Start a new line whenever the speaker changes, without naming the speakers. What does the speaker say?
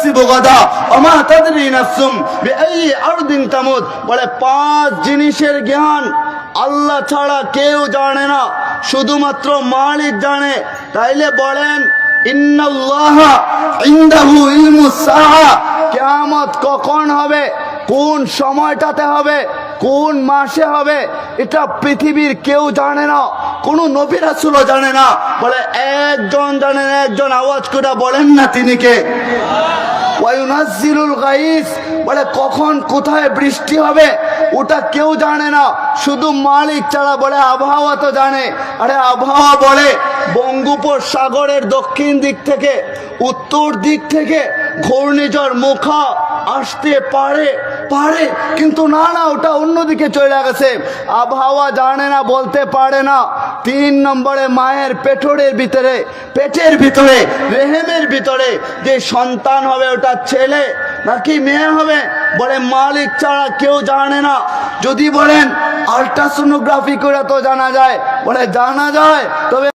তাকসিবু গাদা ওয়া মা তাদরি নাফসুম বিআইয়ি আরদিন তামুত। বলে 5 জিনিসের জ্ঞান আল্লাহ ছাড়া কেউ জানে না, শুধুমাত্র মালিক জানে। তাইলে বলেন ইন্নাল্লাহা ইনদাহু ইলমুস সাআ, কিয়ামত কখন হবে, কোন সময়টাতে হবে, কোন মাসে হবে, এটা পৃথিবীর কেউ জানে না, কোন নবী রাসূলও জানে না। বলে একজন জানেন, একজন আওয়াজ করে বলেন না তিনি কে? ওয়ায়ুনাজ্জিলুল গাইস, বলে কখন কোথায় বৃষ্টি হবে ওটা কেউ জানে না, শুধু মালিক ছাড়া। বলে আবহাওয়া তো জানে। আরে আবহাওয়া বলে বঙ্গোপসাগরের দক্ষিণ দিক থেকে উত্তর দিক থেকে ঘূর্ণিঝড় মুখা আসতে পারে পারে, কিন্তু না না, ওটা অন্যদিকে চলে গেছে। আবহাওয়া জানে না, বলতে পারে না। 3 নম্বরে মায়ের পেটের ভিতরে রেহেমের ভিতরে যে সন্তান হবে ওটা ছেলে নাকি মেয়ে হবে, বলে মালিক ছাড়া কেউ জানে না। যদি বলেন আল্ট্রাসোনোগ্রাফি করে তো জানা যায়, বলে জানা যায়, তবে